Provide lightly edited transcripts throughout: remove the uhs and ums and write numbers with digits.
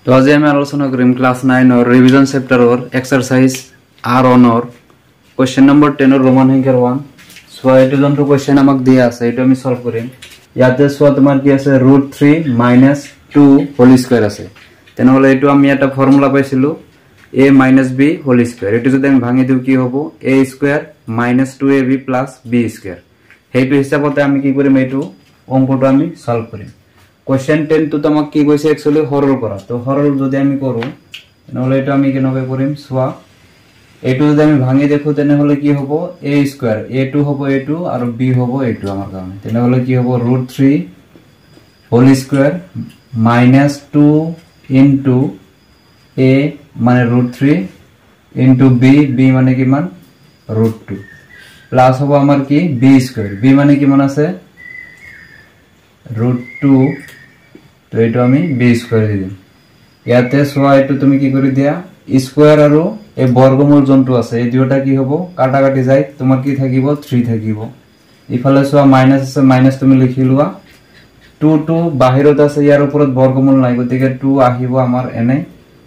তো আজি আমি আলোচনা করিম ক্লাস 9 और रिवीजन चैप्टर और एक्सरसाइज R1 और क्वेश्चन नंबर 10 और रोमान সংখ্যার 1 সো এটো জন্তু কোশ্চেন আমাক দিয়া আছে এটো আমি সলভ করিম ইয়াতে সো তোমার কি আছে √3 - 2 হোল স্কয়ার আছে তেন হলে এটো আমি একটা ফর্মুলা পাইছিলো a - b হোল স্কয়ার এটো যদি আমি ভাঙি দেব কি হবে a square - 2ab + b square হেতু হিসাবতে আমি কি করিম এটো অঙ্কটো আমি সলভ করিম क्वेश्चन 10 তো তোমাক কি কইছে एक्चुअली হরল করা তো হরল যদি আমি করু তাহলে এটা আমি কেনবে করিম সোয়া a2 যদি আমি ভাঙি দেখো তেনে হলে কি হবে a স্কয়ার a2 হবে a2 আর b হবে a2 আমার কারণে তেনে হলে কি হবে √3 হোল স্কয়ার -2 ইনটু a মানে √3 ইনটু b b মানে কি মান √2 প্লাস হবে আমার কি b স্কয়ার b মানে কি মান আছে √2 তো এটা আমি b স্কয়ার দিলাম ইয়াতে সোয়া এটা তুমি কি করে দিয়া স্কয়ার আর এই বর্গমূল জন্তু আছে এই দুইটা কি হবে কাটাকাটি যায় তোমার কি থাকিব 3 থাকিব ইফালে সোয়া মাইনাস আছে মাইনাস তুমি লিখি লওয়া 2 বাহিৰত আছে ইয়াৰ ওপৰত বৰ্গমূল নাই গতিকে 2 আহিব আমাৰ এনে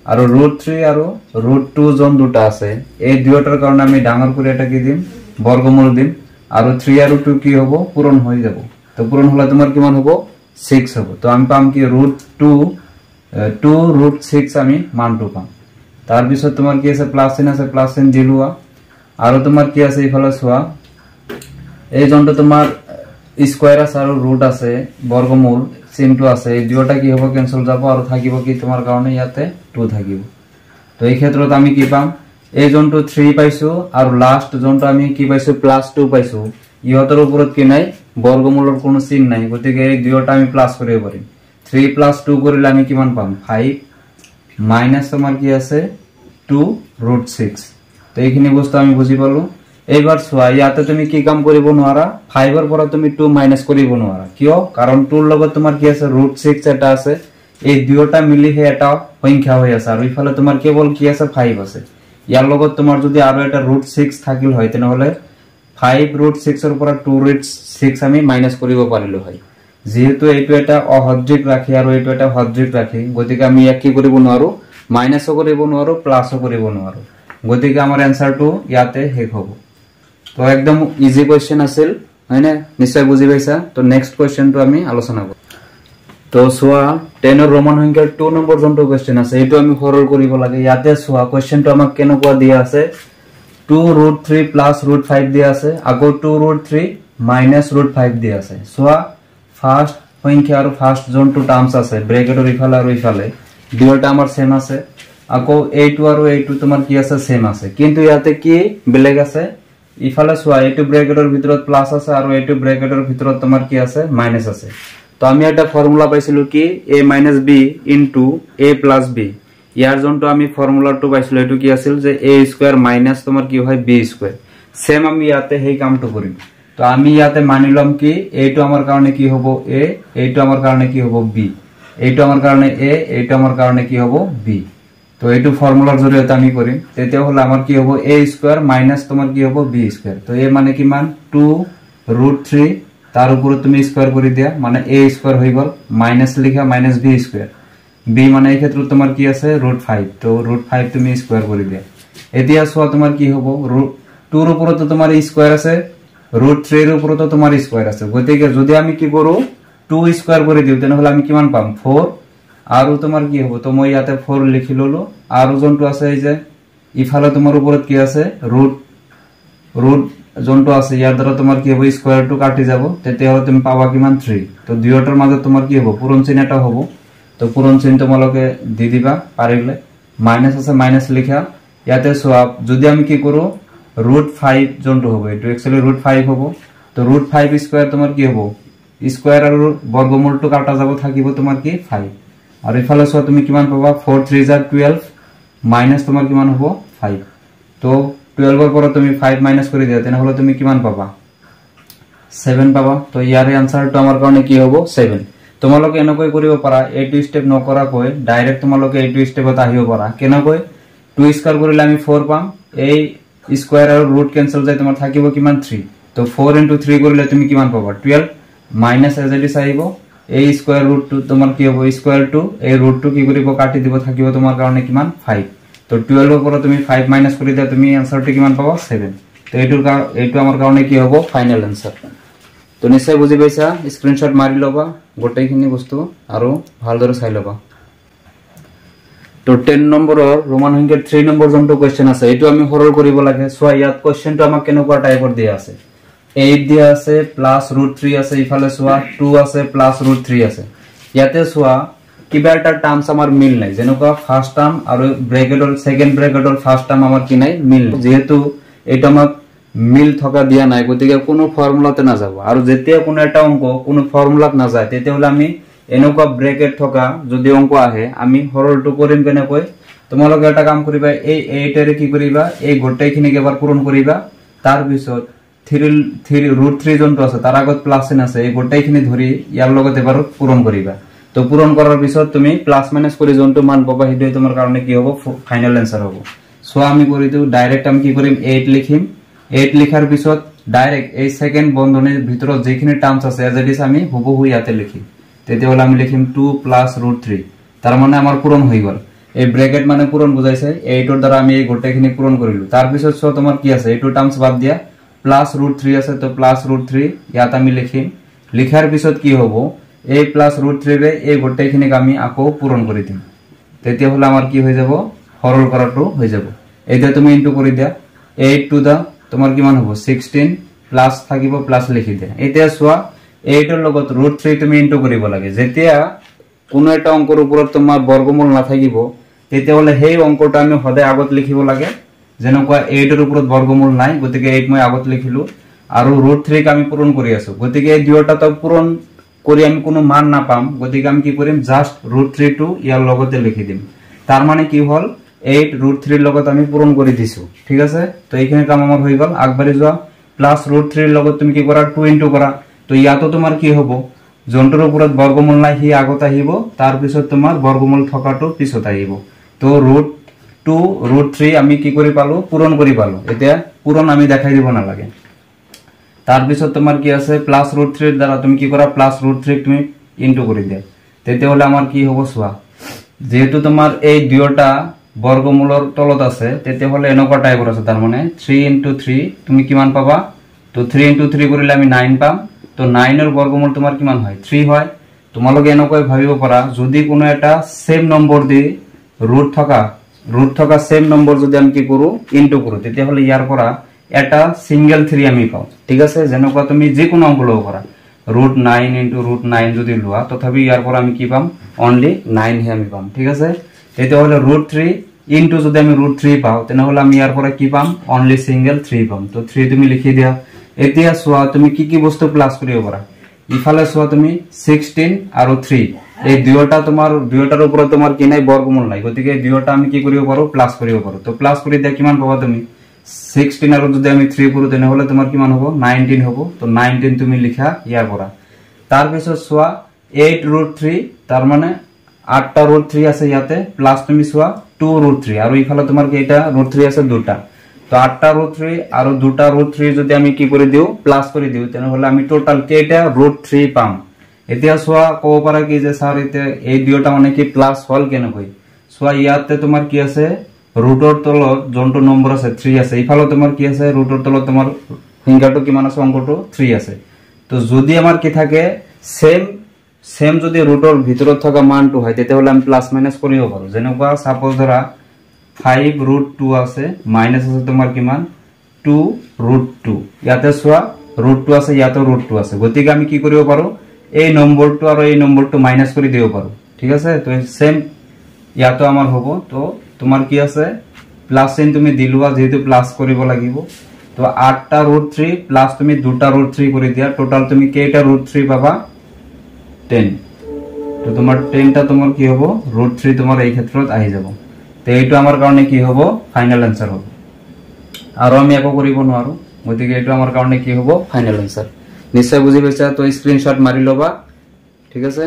আৰু √3 আৰু √2 জন দুটা আছে এই দুইটাৰ কাৰণে আমি ডাঙৰ কৰি এটা কি দিম বৰ্গমূল দিম আৰু 3 আৰু 2 কি হ'ব পূৰণ হৈ যাব তো পূরণ হলে তোমার কিমান হবে 6 হবে তো আমি পাম কি √2 আমি মানটো পাম তার পিছত তোমার কি আছে প্লাস চিহ্ন দিলুয়া আর তোমার কি আছে ইফালে সোয়া এই জনটো তোমার স্কয়ার আছে আর রুট আছে বর্গমূল চিহ্নটো আছে এই দুইটা কি হবে ক্যান্সেল যাব আর থাকিব কি তোমার কারণে ইয়াতে 2 থাকিব তো এই ক্ষেত্ৰত আমি কি পাম এই জনটো 3 পাইছো আৰ লাস্ট জনটো আমি কি পাইছো +2 পাইছো ইহতৰ ওপৰত কি নাই বৰ্গমূলৰ কোনো চিহ্ন নাই গতিকে এই দুইটা আমি প্লাস কৰিব পাৰিম 3 + 2 কৰিলে আমি কিমান পাম 5 মাইনাস তোমাৰ কি আছে 2√6 তো এইখিনি বস্তু আমি বুজি পালো এইবাৰ সোয়া ইয়াতে তুমি কি কাম কৰিব নোৱাৰা 5 ৰ পৰা তুমি 2 মাইনাস কৰিব নোৱাৰা কিয় কাৰণ 2 ৰ লগত তোমাৰ কি আছে √6 এটা আছে এই দুইটা মিলিহে এটা সংখ্যা হৈ আছে আৰু ইফালে তোমাৰ কেৱল কি আছে 5 আছে ইয়াৰ লগত তোমাৰ যদি আৰু এটা √6 থাকিল হয় তেনেহলে 5√6 ৰ পৰা 2√6 আমি মাইনাস কৰিব পাৰিলো হয় যেহেতু এইটো এটা অহদ্ৰিক ৰাখি আৰু এইটো এটা হদ্ৰিক ৰাখি গতিকে আমি এক কি কৰিব নোৱাৰো মাইনাসও কৰিব নোৱাৰো প্লাসও কৰিব নোৱাৰো গতিকে আমাৰ আনসাৰটো ইয়াতে হেক হ'ব তো একদম ইজি কোশ্চেন আছিল হয়নে নিশ্চয় বুজি পাইছা তো নেক্সট কোশ্চেনটো আমি আলোচনা কৰিম তো সোয়া 10 ৰ ৰোমান সংখ্যাৰ 2 নম্বৰ জনটো কোশ্চেন আছে এইটো আমি সৰল কৰিব লাগে ইয়াতে সোয়া কোশ্চেনটো আমাক কেনেকুৱা দিয়া আছে 2√3 + √5 দিয়া আছে আগো 2√3 - √5 দিয়া আছে সোয়া ফার্স্ট সংখ্যা আৰু ফাৰ্স্ট জনটো টাৰ্মস আছে ব্ৰ্যাকেটৰ ইফালে আৰু ইফালে দুইটা আমাৰ সেম আছে আগো a2 আৰু a2 তোমাৰ কি আছে সেম আছে কিন্তু ইয়াতে কি বেলেগ আছে ইফালে সোয়া a2 ব্ৰ্যাকেটৰ ভিতৰত প্লাস আছে আৰু a2 ব্ৰ্যাকেটৰ ভিতৰত তোমাৰ কি আছে মাইনাস আছে তো আমি এটা ফৰ্মুলা পাইছিলো কি a - b * a + b ইয়াৰ জনটো আমি ফর্মুলাটো পাইছিলো এটো কি আছিল যে a স্কয়ার মাইনাস তোমার কি হয় b স্কয়ার সেম আমি ইয়াতে হেই কামটো কৰিম তো আমি ইয়াতে মানিলাম কি এইটো আমাৰ কাৰণে কি হ'ব a এইটো আমাৰ কাৰণে কি হ'ব b এইটো আমাৰ কাৰণে a এইটো আমাৰ কাৰণে কি হ'ব b তো এইটো ফৰ্মুলাৰ জৰিয়তে আমি কৰিম তেতিয়া হলে আমাৰ কি হ'ব a স্কয়াৰ মাইনাস তোমাৰ কি হ'ব b স্কয়াৰ তো a মানে কিমান 2√3 তাৰ ওপৰত তুমি স্কয়াৰ কৰি দিয়া মানে a স্কয়াৰ হৈ গল মাইনাস লিখা - b স্কয়াৰ b মানে এই ক্ষেত্ৰত তোমাৰ কি আছে √5 তো √5 তুমি স্কয়াৰ কৰি দিয়া এতিয়া সোয়া তোমাৰ কি হ'ব 2 ৰ ওপৰত তোমাৰ স্কয়াৰ আছে √3 ৰ ওপৰত তোমাৰ স্কয়াৰ আছে গতিকে যদি আমি কি কৰো 2 স্কয়াৰ কৰি দিও তেনহলে আমি কিমান পাম 4 আৰু তোমাৰ কি হ'ব তো মই ইয়াতে 4 লিখি ললো আৰু জনটো আছে এই যে ইফালে তোমাৰ ওপৰত কি আছে ৰুট জনটো আছে ইয়াৰ দ্বাৰা তোমাৰ কি হ'ব স্কয়াৰটো কাটি যাব তেতিয়া হলে তুমি পাবা কিমান 3 তো দুইটাৰ মাজত তোমাৰ কি হ'ব পূৰণ চিহ্ন এটা হ'ব তো পূরণ চিহ্ন তোমালোকে দি দিবা পারিলে মাইনাস আছে মাইনাস লিখা ইয়াতে সোয়া যদি আমি কি করো √5 জনটো হবে এটো एक्चुअली √5 হবে তো √5 স্কয়ার তোমার কি হবে স্কয়ার আর বর্গমূলটো কাটা যাব থাকিব তোমার কি 5 আর ইফালে সোয়া তুমি কিমান পাবা 4 3 = 12 মাইনাস তোমার কিমান হবে 5 তো 12 এর পর তুমি 5 মাইনাস করে দিও তেনে হলো তুমি কিমান পাবা 7 পাবা তো ইয়ারে आंसरটো আমার কারণে কি হবে 7 তোমালোকে এনেকৈ কৰিব পাৰা a2 স্টেপ নকৰা কৈ ডাইৰেক্ট তোমালোকে a2 স্টেপত আহিব পাৰা কেনেকৈ 2 স্কয়াৰ কৰিলে আমি 4 পাম এই স্কয়াৰ আৰু ৰুট ক্যান্সেল যায় তোমাৰ থাকিব কিমান 3 তো 4 * 3 কৰিলে তুমি কিমান পাবা 12 মাইনাস as it is আহিব এই স্কয়ার রুট টু তোমার কি হবে স্কয়ার টু এই রুট টু কি করিব কাটি দিব থাকিব তোমার কারণে কিমান 5 তো 12 এর পরে তুমি 5 মাইনাস করে দাও তুমি आंसरটি কিমান পাবা 7 তো এইটো আমার কারণে কি হবে ফাইনাল आंसर তো নিশ্চয় বুঝি পাইছা স্ক্রিনশট মারি লবা গোটেইখিনি বস্তু আর ভালদৰে চাই লবা তো 10 নম্বৰৰ ৰোমান সংখ্যাৰ 3 নম্বৰ জনটো কোৱেশ্চন আছে এইটো আমি সৰল কৰিব লাগে সো ইয়াত কোৱেশ্চনটো আমাক কেনেকুৱা টাইপৰ দিয়া আছে 8 দিয়া আছে প্লাস √3 আছে ইফালে সোয়া 2 আছে প্লাস √3 আছে ইয়াতে সোয়া কিবা এটা টার্মস আমাৰ মিল নাই যেনেকুৱা ফাৰ্স্ট টাৰ্ম আৰু ব্ৰ্যাকেটৰ সেকেন্ড ব্ৰ্যাকেটৰ ফাৰ্স্ট টাৰ্ম আমাৰ কি নাই মিল যেহেতু এটা আমাক মিল থকা দিয়া নাই গতিকে কোনো ফর্মুলাতে না যাব আৰু যেতিয়া কোনো এটা অঙ্ক কোনো ফৰ্মুলাত না যায় তেতিয়া হলে আমি এনেকুৱা ব্ৰ্যাকেট থকা যদি অঙ্ক আহে আমি সৰলটো কৰিম কেনেকৈ তোমালোকে এটা কাম কৰিবা এই 8 এৰ কি কৰিবা এই গোটেইখিনি এবাৰ পূৰণ কৰিবা তাৰ পিছত 3 জনটো আছে তাৰ আগত প্লাস চিন আছে এই গোটেইখিনি ধৰি ইয়াৰ লগত এবাৰ পূৰণ কৰিবা তো পূৰণ কৰাৰ পিছত তুমি প্লাস মাইনাস কৰি জনটো মান পাবা হেতু তোমাৰ কাৰণে কি হ'ব ফাইনাল आंसर হ'ব সো আমি কৰি দিও ডাইৰেক্ট আমি কি কৰিম 8 লিখিম 8 লিখাৰ পিছত ডাইৰেক্ট এই সেকেন্ড বন্ধনীৰ ভিতৰত যেখিনি টার্মস আছে এজ ইট ইজ আমি হুবহু ইয়াতে লিখিম তেতিয়া হলে আমি লিখিম 2 +√3 তার মানে আমার পূরণ হৈ গল এই ব্র্যাকেট মানে পূরণ বুঝাইছে 8 এর দ্বারা আমি এই গোটেইখিনি পূরণ কৰিলো তাৰ পিছত সো তোমাৰ কি আছে এইটো টাৰ্মস বাদ দিয়া +√3 আছে তো +√3 ইয়াত আমি লিখিম লিখাৰ পিছত কি হ'ব এই +√3 ৰে এই গোটেইখিনিক আমি আকৌ পূৰণ কৰি দিম তেতিয়া হলে আমাৰ কি হৈ যাব সৰল কৰাটো হৈ যাব এইটা তুমি ইনটু কৰি দিয়া 8 টু দা তোমার কিমান হ'ব 16 প্লাস থাকিব প্লাস লিখি দিয়া এতিয়া সোয়া 8 এর লগত √3 তুমি ইনটু কৰিব লাগে যেতিয়া কোনো এটা অঙ্কৰ ওপৰত তোমাৰ বৰ্গমূল না থাকিব তেতিয়া হলে সেই অঙ্কটা আমি সদায় আগত লিখিব লাগে যেনেকুৱা 8 এৰ ওপৰত বৰ্গমূল নাই গতিকে 8 মই আগত লিখিলো আৰু √3 ক আমি পূৰণ কৰি আছো গতিকে এই দুয়োটা তো পূৰণ কৰি আমি কোনো মান না পাম গতিকে আমি কি কৰিম জাস্ট √3 টু ইয়াৰ লগতে লিখি দিম তাৰ মানে কি হল 8 √3 এৰ লগত আমি পূৰণ কৰি দিছো ঠিক আছে তো এইখিনি কাম আমাৰ হৈ গল আগবাঢ়ি যোৱা +√3 এৰ লগত তুমি কি কৰা 2 ইনটু কৰা তো ইয়াতো তোমাৰ কি হ'ব জন্টৰ ওপৰত বৰ্গমূল নাই হি আগত আহিব তাৰ পিছত তোমাৰ বৰ্গমূল থকাটো পিছত আহিব তো √2 √3 আমি কি কৰি পালো পূৰণ কৰি পালো এতিয়া পূৰণ আমি দেখাই দিব না লাগে তাৰ পিছত তোমাৰ কি আছে +√3 এৰ দ্বাৰা তুমি কি কৰা +√3 তুমি ইনটু কৰি দিয়া তেতিয়া হলে আমাৰ কি হ'ব সোয়া যেহেতু তোমাৰ এই দুয়োটা বৰ্গমূলৰ তলত আছে তেতিয়া হলে এনেকুৱা টাইপৰ আছে তাৰ মানে 3 * 3 তুমি কিমান পাবা তো 3 * 3 কৰিলে আমি 9 পাম তো 9 এৰ বৰ্গমূল তোমাৰ কিমান হয় 3 হয় তোমালোকে এনেকৈ ভাবিব পাৰা যদি কোনো এটা সেম নম্বৰ দি ৰুট থকা সেম নম্বৰ যদি আমি কি কৰো ইনটু কৰো তেতিয়া হলে ইয়াৰ পৰা এটা সিঙ্গেল 3 আমি পাও ঠিক আছে যেনেকুৱা তুমি যে কোনো অঙ্ক লব পাৰা √9 * √9 যদি লোৱা তথাপি ইয়াৰ পৰা আমি কি পাম অনলি 9 হে আমি পাম ঠিক আছে তেতিয়া হলে √3 ইনটু যদি আমি √3 পাও তেনে হলে আমি ইয়াৰ পৰা কি পাম অনলি সিঙ্গেল 3 পাম তো 3 তুমি লিখি দিয়া এতিয়া সোয়া তুমি কি বস্তু প্লাস কৰিব পাৰা ইফালে সোয়া তুমি 16 আৰু 3 এই দুয়োটাৰ ওপৰত তোমাৰ কি নাই বৰ্গমূল নাই গতিকে দুয়োটা আমি কি কৰিব পাৰো প্লাস কৰিব পাৰো তো প্লাস কৰি দিয়া কিমান পাবা তুমি 16 আৰু যদি আমি 3 কৰো তেনে হলে তোমাৰ কিমান হ'ব 19 হ'ব তো 19 তুমি লিখা ইয়াৰ পৰা তাৰ পিছত সোয়া 8 √3 তাৰ মানে 8 টা √3 আছে ইয়াতে প্লাস তুমি সোয়া 2 √3 আৰু ইফালে তোমাৰ কি এটা √3 আছে দুটা তো 8 টা √3 আৰু দুটা √3 যদি আমি কি কৰি দিও প্লাস কৰি দিও তেনে হলে আমি টোটাল কেটা √3 পাম এতিয়া সোয়া কব পাৰা কি যে স্যার এতে এই দুয়োটা মানে কি প্লাস হল কেন কই সোয়া ইয়াতে তোমাৰ কি আছে ৰুটৰ তলত জনটো নম্বৰ আছে 3 আছে ইফালে তোমাৰ কি আছে ৰুটৰ তলত তোমাৰ সংখ্যাটো কিমান আছে অংকটো 3 আছে তো যদি আমাৰ কি থাকে সেম যদি ৰুটৰ ভিতৰত থকা মানটো হয় তেতিয়া হলে আমি প্লাস মাইনাস কৰিব পাৰো যেনেকুৱা সাপোজ ধৰা 5√2 আছে মাইনাস আছে তোমাৰ কিমান 2√2 ইয়াতে সোয়া √2 আছে ইয়াতে √2 আছে গতিকে আমি কি কৰিব পাৰো এই নম্বৰটো আৰু এই নম্বৰটো মাইনাস কৰি দিব পাৰো ঠিক আছে তো সেম ইয়াতো আমাৰ হ'ব তো তোমাৰ কি আছে প্লাস চিন তুমি দিলুৱা যেহেতু প্লাস কৰিব লাগিব তো 8 টা √3 প্লাস তুমি দুটা √3 কৰি দিয়া টোটাল তুমি কেটা √3 পাবা 10 তো তোমাৰ 10 টা তোমাৰ কি হ'ব √3 তোমাৰ এই ক্ষেত্ৰত আহি যাব তো এইটো আমাৰ কাৰণে কি হ'ব ফাইনাল आंसर হ'ব আৰু আমি একো কৰিব নোৱাৰো গতিকে এইটো আমাৰ কাৰণে কি হ'ব ফাইনাল आंसर নিশ্চয় বুজি পাইছা তো স্ক্ৰিনশট মাৰি লবা ঠিক আছে